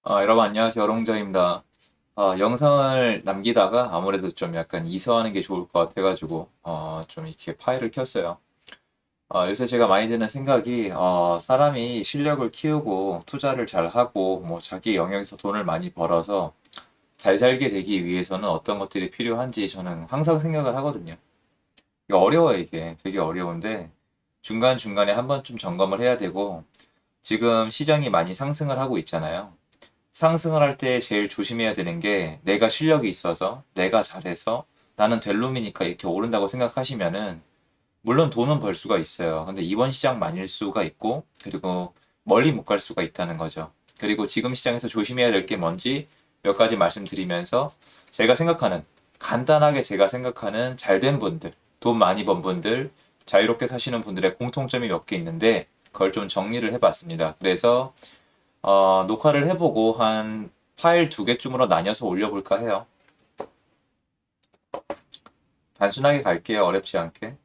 여러분 안녕하세요. 어롱정입니다. 영상을 남기다가 아무래도 좀 약간 이서하는 게 좋을 것 같아가지고 좀 이렇게 파일을 켰어요. 요새 제가 많이 드는 생각이 사람이 실력을 키우고 투자를 잘 하고 뭐 자기 영역에서 돈을 많이 벌어서 잘 살게 되기 위해서는 어떤 것들이 필요한지 저는 항상 생각을 하거든요. 이게 어려워요, 이게. 되게 어려운데 중간중간에 한 번쯤 점검을 해야 되고 지금 시장이 많이 상승을 하고 있잖아요. 상승을 할 때 제일 조심해야 되는 게 내가 실력이 있어서 내가 잘해서 나는 될 놈이니까 이렇게 오른다고 생각하시면은 물론 돈은 벌 수가 있어요. 근데 이번 시장만일 수가 있고 그리고 멀리 못 갈 수가 있다는 거죠. 그리고 지금 시장에서 조심해야 될 게 뭔지 몇 가지 말씀드리면서 제가 생각하는 간단하게 제가 생각하는 잘된 분들, 돈 많이 번 분들, 자유롭게 사시는 분들의 공통점이 몇 개 있는데 그걸 좀 정리를 해봤습니다. 그래서 녹화를 해보고 한 파일 두 개쯤으로 나뉘어서 올려볼까 해요. 단순하게 갈게요. 어렵지 않게.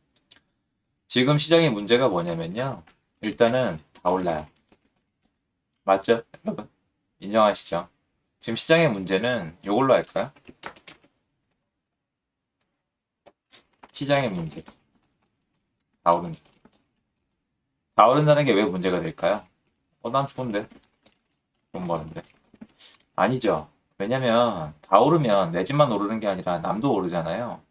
지금 시장의 문제가 뭐냐면요. 일단은 다 올라요. 맞죠? 여러분? 인정하시죠? 지금 시장의 문제는 이걸로 할까요? 시장의 문제. 다 오른다. 다 오른다는 게 왜 문제가 될까요? 난 좋은데. 돈 버는데. 아니죠. 왜냐면 다 오르면 내 집만 오르는 게 아니라 남도 오르잖아요.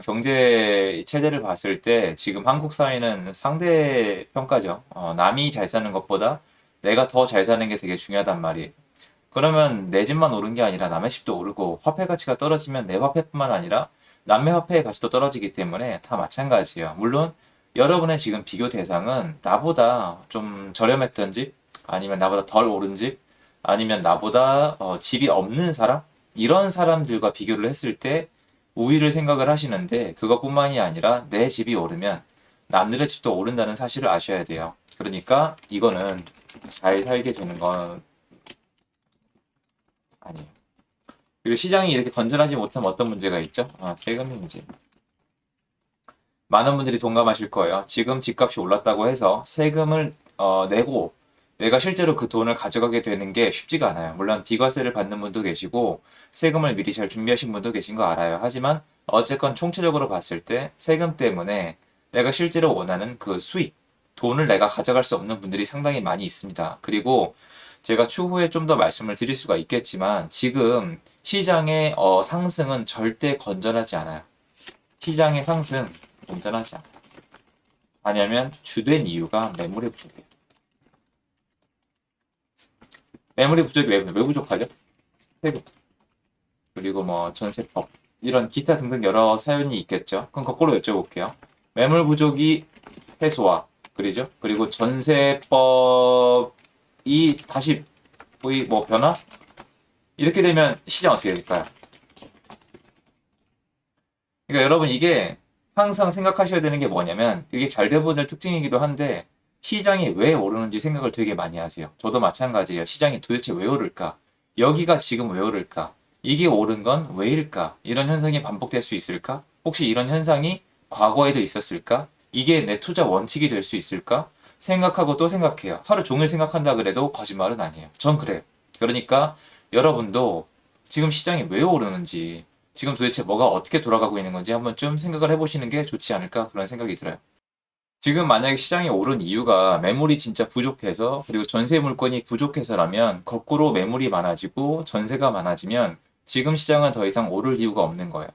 경제 체제를 봤을 때 지금 한국 사회는 상대 평가죠. 남이 잘 사는 것보다 내가 더 잘 사는 게 되게 중요하단 말이에요. 그러면 내 집만 오른 게 아니라 남의 집도 오르고 화폐 가치가 떨어지면 내 화폐뿐만 아니라 남의 화폐의 가치도 떨어지기 때문에 다 마찬가지예요. 물론 여러분의 지금 비교 대상은 나보다 좀 저렴했던 집, 아니면 나보다 덜 오른 집, 아니면 나보다 집이 없는 사람? 이런 사람들과 비교를 했을 때 우위를 생각을 하시는데 그것뿐만이 아니라 내 집이 오르면 남들의 집도 오른다는 사실을 아셔야 돼요. 그러니까 이거는 잘 살게 되는 건 아니에요. 그리고 시장이 이렇게 건전하지 못하면 어떤 문제가 있죠? 세금의 문제. 많은 분들이 동감하실 거예요. 지금 집값이 올랐다고 해서 세금을 내고 내가 실제로 그 돈을 가져가게 되는 게 쉽지가 않아요. 물론 비과세를 받는 분도 계시고 세금을 미리 잘 준비하신 분도 계신 거 알아요. 하지만 어쨌건 총체적으로 봤을 때 세금 때문에 내가 실제로 원하는 그 수익, 돈을 내가 가져갈 수 없는 분들이 상당히 많이 있습니다. 그리고 제가 추후에 좀 더 말씀을 드릴 수가 있겠지만 지금 시장의 상승은 절대 건전하지 않아요. 시장의 상승 건전하지 않아요. 왜냐하면 주된 이유가 매물의 부족이에요. 매물의 부족이 왜 부족하죠? 세금, 그리고 뭐 전세법, 이런 기타 등등 여러 사연이 있겠죠. 그럼 거꾸로 여쭤볼게요. 매물 부족이 해소와, 그리죠? 그리고 전세법이 다시 뭐 변화? 이렇게 되면 시장 어떻게 될까요? 그러니까 여러분 이게 항상 생각하셔야 되는 게 뭐냐면 이게 잘돼보는 특징이기도 한데 시장이 왜 오르는지 생각을 되게 많이 하세요. 저도 마찬가지예요. 시장이 도대체 왜 오를까? 여기가 지금 왜 오를까? 이게 오른 건 왜일까? 이런 현상이 반복될 수 있을까? 혹시 이런 현상이 과거에도 있었을까? 이게 내 투자 원칙이 될 수 있을까? 생각하고 또 생각해요. 하루 종일 생각한다 그래도 거짓말은 아니에요. 전 그래요. 그러니까 여러분도 지금 시장이 왜 오르는지 지금 도대체 뭐가 어떻게 돌아가고 있는 건지 한번 좀 생각을 해보시는 게 좋지 않을까 그런 생각이 들어요. 지금 만약에 시장이 오른 이유가 매물이 진짜 부족해서 그리고 전세 물건이 부족해서라면 거꾸로 매물이 많아지고 전세가 많아지면 지금 시장은 더 이상 오를 이유가 없는 거예요.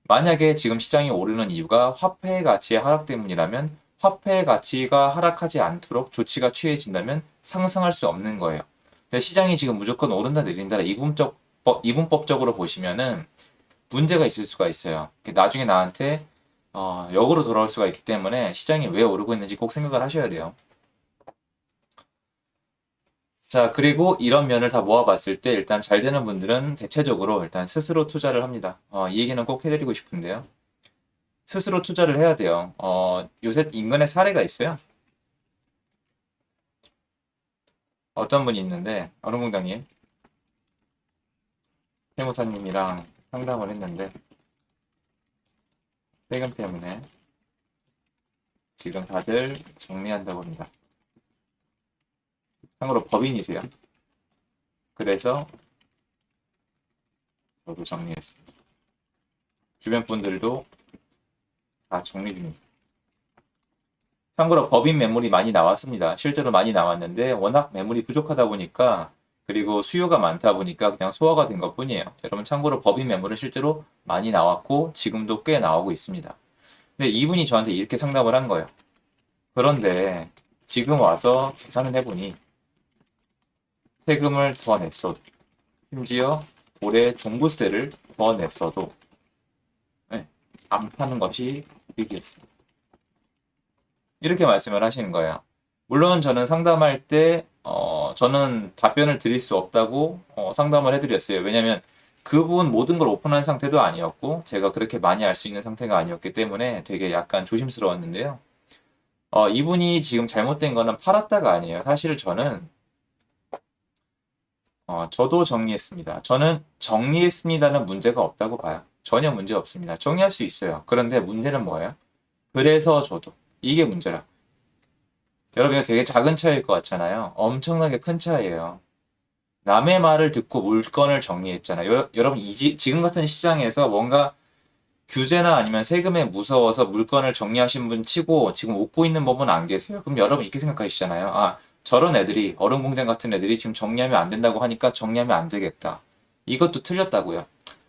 만약에 지금 시장이 오르는 이유가 화폐의 가치의 하락 때문이라면 화폐의 가치가 하락하지 않도록 조치가 취해진다면 상승할 수 없는 거예요. 근데 시장이 지금 무조건 오른다 내린다 이분법적으로 보시면은 문제가 있을 수가 있어요. 나중에 나한테 역으로 돌아올 수가 있기 때문에 시장이 왜 오르고 있는지 꼭 생각을 하셔야 돼요. 자, 그리고 이런 면을 다 모아봤을 때 일단 잘 되는 분들은 대체적으로 일단 스스로 투자를 합니다. 이 얘기는 꼭 해드리고 싶은데요. 스스로 투자를 해야 돼요. 요새 인근에 사례가 있어요. 어떤 분이 있는데, 어른공장님, 세무사님이랑 상담을 했는데, 세금 때문에 지금 다들 정리한다고 합니다. 참고로 법인이세요. 그래서 저도 정리했습니다. 주변 분들도 다 정리 중입니다. 참고로 법인 매물이 많이 나왔습니다. 실제로 많이 나왔는데 워낙 매물이 부족하다 보니까 그리고 수요가 많다 보니까 그냥 소화가 된 것뿐이에요. 여러분 참고로 법인 매물은 실제로 많이 나왔고 지금도 꽤 나오고 있습니다. 근데 이분이 저한테 이렇게 상담을 한 거예요. 그런데 지금 와서 계산을 해보니 세금을 더 냈어도 심지어 올해 종부세를 더 냈어도 네, 안 파는 것이 이익이었습니다. 이렇게 말씀을 하시는 거예요. 물론 저는 상담할 때 저는 답변을 드릴 수 없다고 상담을 해드렸어요. 왜냐하면 그분 모든 걸 오픈한 상태도 아니었고 제가 그렇게 많이 알 수 있는 상태가 아니었기 때문에 되게 약간 조심스러웠는데요. 이분이 지금 잘못된 거는 팔았다가 아니에요. 사실 저는 저도 정리했습니다. 저는 정리했습니다는 문제가 없다고 봐요. 전혀 문제 없습니다. 정리할 수 있어요. 그런데 문제는 뭐예요? 그래서 저도 이게 문제라. 여러분 이거 되게 작은 차이일 것 같잖아요. 엄청나게 큰 차이예요. 남의 말을 듣고 물건을 정리했잖아요. 여러분 지금 같은 시장에서 뭔가 규제나 아니면 세금에 무서워서 물건을 정리하신 분 치고 지금 웃고 있는 법은 안 계세요. 그럼 여러분 이렇게 생각하시잖아요. 아, 저런 애들이 얼음공장 같은 애들이 지금 정리하면 안 된다고 하니까 정리하면 안 되겠다. 이것도 틀렸다고요.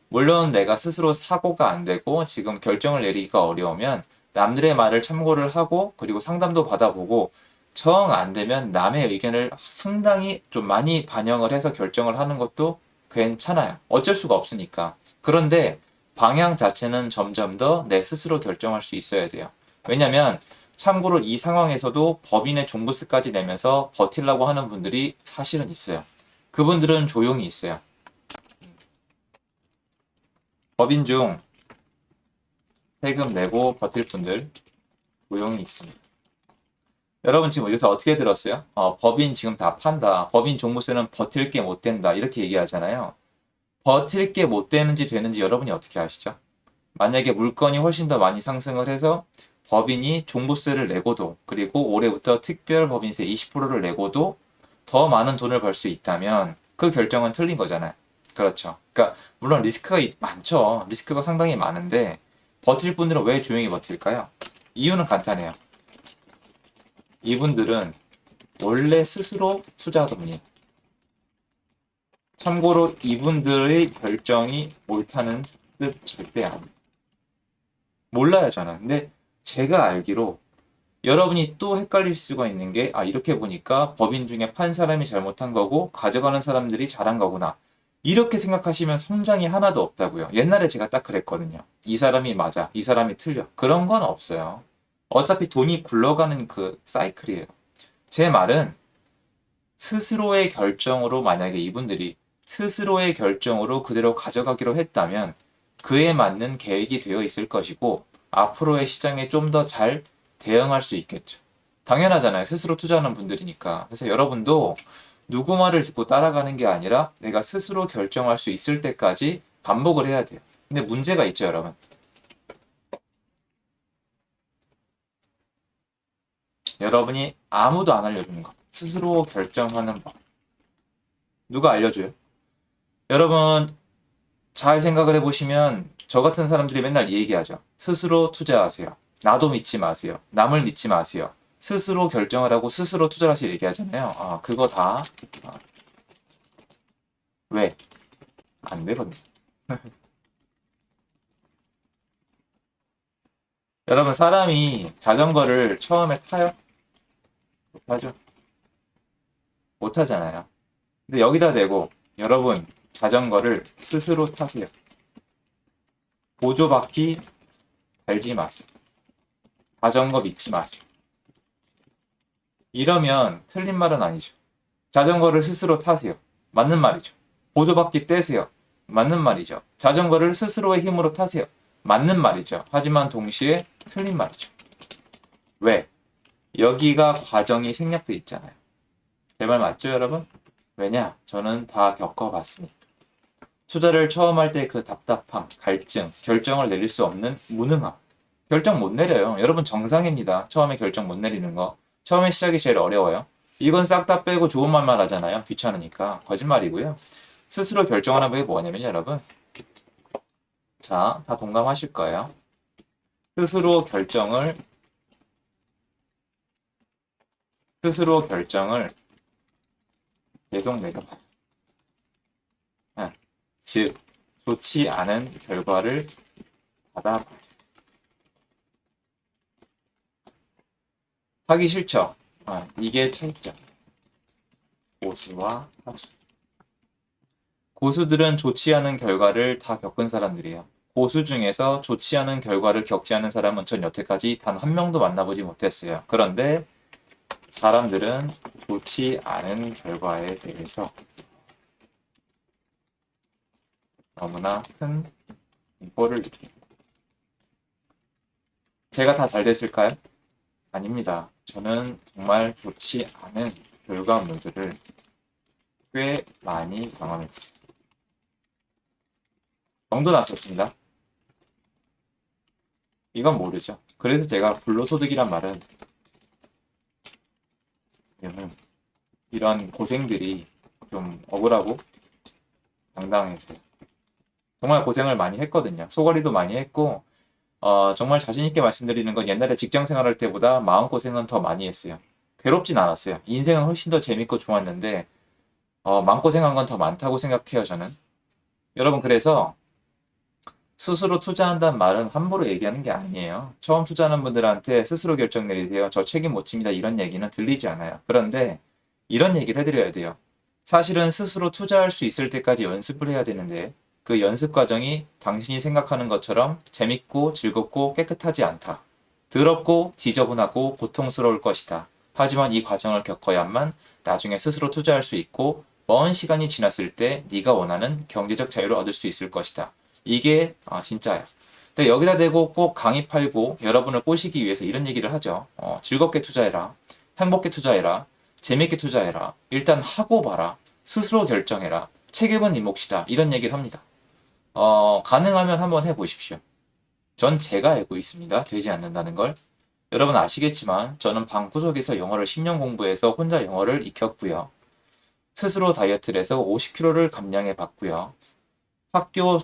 물론 내가 스스로 사고가 안 되고 지금 결정을 내리기가 어려우면 남들의 말을 참고를 하고 그리고 상담도 받아보고 정 안 되면 남의 의견을 상당히 좀 많이 반영을 해서 결정을 하는 것도 괜찮아요. 어쩔 수가 없으니까. 그런데 방향 자체는 점점 더 내 스스로 결정할 수 있어야 돼요. 왜냐면 참고로 이 상황에서도 법인의 종부세까지 내면서 버틸라고 하는 분들이 사실은 있어요. 그분들은 조용히 있어요. 법인 중 세금 내고 버틸 분들 조용히 있습니다. 여러분 지금 여기서 어떻게 들었어요? 법인 지금 다 판다. 법인 종부세는 버틸 게 못 된다. 이렇게 얘기하잖아요. 버틸 게 못 되는지 되는지 여러분이 어떻게 아시죠? 만약에 물건이 훨씬 더 많이 상승을 해서 법인이 종부세를 내고도 그리고 올해부터 특별법인세 20%를 내고도 더 많은 돈을 벌 수 있다면 그 결정은 틀린 거잖아요. 그렇죠. 그러니까 물론 리스크가 많죠. 리스크가 상당히 많은데 버틸 분들은 왜 조용히 버틸까요? 이유는 간단해요. 이분들은 원래 스스로 투자하던 분이에요. 참고로 이분들의 결정이 옳다는 뜻 절대 아니에요. 몰라요, 저는. 근데 제가 알기로 여러분이 또 헷갈릴 수가 있는 게, 이렇게 보니까 법인 중에 판 사람이 잘못한 거고, 가져가는 사람들이 잘한 거구나. 이렇게 생각하시면 성장이 하나도 없다고요. 옛날에 제가 딱 그랬거든요. 이 사람이 맞아, 이 사람이 틀려. 그런 건 없어요. 어차피 돈이 굴러가는 그 사이클이에요. 제 말은 스스로의 결정으로 만약에 이분들이 스스로의 결정으로 그대로 가져가기로 했다면 그에 맞는 계획이 되어 있을 것이고 앞으로의 시장에 좀 더 잘 대응할 수 있겠죠. 당연하잖아요. 스스로 투자하는 분들이니까. 그래서 여러분도 누구 말을 듣고 따라가는 게 아니라 내가 스스로 결정할 수 있을 때까지 반복을 해야 돼요. 근데 문제가 있죠, 여러분. 여러분이 아무도 안 알려주는 거. 스스로 결정하는 법. 누가 알려줘요? 여러분 잘 생각을 해보시면 저 같은 사람들이 맨날 이 얘기하죠. 스스로 투자하세요. 나도 믿지 마세요. 남을 믿지 마세요. 스스로 결정을 하고 스스로 투자를 하세요 얘기하잖아요. 그거 다 왜? 안 되거든요. 여러분 사람이 자전거를 처음에 타요? 못하죠? 못하잖아요. 근데 여기다 대고 여러분 자전거를 스스로 타세요. 보조바퀴 달지 마세요. 자전거 믿지 마세요. 이러면 틀린 말은 아니죠. 자전거를 스스로 타세요. 맞는 말이죠. 보조바퀴 떼세요. 맞는 말이죠. 자전거를 스스로의 힘으로 타세요. 맞는 말이죠. 하지만 동시에 틀린 말이죠. 왜? 여기가 과정이 생략돼 있잖아요. 제 말 맞죠, 여러분? 왜냐? 저는 다 겪어봤으니까. 투자를 처음 할 때 그 답답함, 갈증, 결정을 내릴 수 없는 무능함. 결정 못 내려요. 여러분 정상입니다. 처음에 결정 못 내리는 거. 처음에 시작이 제일 어려워요. 이건 싹 다 빼고 좋은 말만 하잖아요. 귀찮으니까. 거짓말이고요. 스스로 결정하는 법이 뭐냐면 여러분. 자, 다 동감하실 거예요. 스스로 결정을 계속 내려봐요. 즉, 좋지 않은 결과를 받아 하기 싫죠. 이게 차이점. 고수와 하수. 고수들은 좋지 않은 결과를 다 겪은 사람들이에요. 고수 중에서 좋지 않은 결과를 겪지 않은 사람은 전 여태까지 단 한 명도 만나보지 못했어요. 그런데 사람들은 좋지 않은 결과에 대해서 너무나 큰 공포를 느낍니다. 제가 다 잘 됐을까요? 아닙니다. 저는 정말 좋지 않은 결과물들을 꽤 많이 경험했어요. 정도 났었습니다. 이건 모르죠. 그래서 제가 불로소득이란 말은 이런 고생들이 좀 억울하고 당당해서요. 정말 고생을 많이 했거든요. 소거리도 많이 했고 정말 자신있게 말씀드리는 건 옛날에 직장 생활할 때보다 마음고생은 더 많이 했어요. 괴롭진 않았어요. 인생은 훨씬 더 재밌고 좋았는데 마음고생한 건 더 많다고 생각해요, 저는. 여러분, 그래서 스스로 투자한다는 말은 함부로 얘기하는 게 아니에요. 처음 투자하는 분들한테 스스로 결정 내리세요. 저 책임 못 집니다. 이런 얘기는 들리지 않아요. 그런데 이런 얘기를 해드려야 돼요. 사실은 스스로 투자할 수 있을 때까지 연습을 해야 되는데 그 연습 과정이 당신이 생각하는 것처럼 재밌고 즐겁고 깨끗하지 않다. 더럽고 지저분하고 고통스러울 것이다. 하지만 이 과정을 겪어야만 나중에 스스로 투자할 수 있고 먼 시간이 지났을 때 네가 원하는 경제적 자유를 얻을 수 있을 것이다. 이게 진짜야. 근데 여기다 대고 꼭 강의 팔고 여러분을 꼬시기 위해서 이런 얘기를 하죠. 즐겁게 투자해라. 행복게 투자해라. 재밌게 투자해라. 일단 하고 봐라. 스스로 결정해라. 책임은 네 몫이다. 이런 얘기를 합니다. 가능하면 한번 해보십시오. 전 제가 알고 있습니다. 되지 않는다는 걸. 여러분 아시겠지만 저는 방구석에서 영어를 10년 공부해서 혼자 영어를 익혔고요. 스스로 다이어트를 해서 50kg를 감량해 봤고요. 학교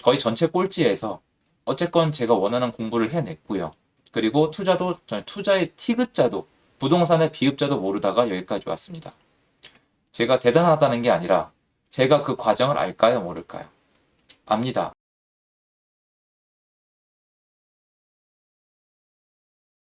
거의 전체 꼴찌에서 어쨌건 제가 원하는 공부를 해냈고요. 그리고 투자의 티귿자도 부동산의 비읍자도 모르다가 여기까지 왔습니다. 제가 대단하다는 게 아니라 제가 그 과정을 알까요, 모를까요? 압니다.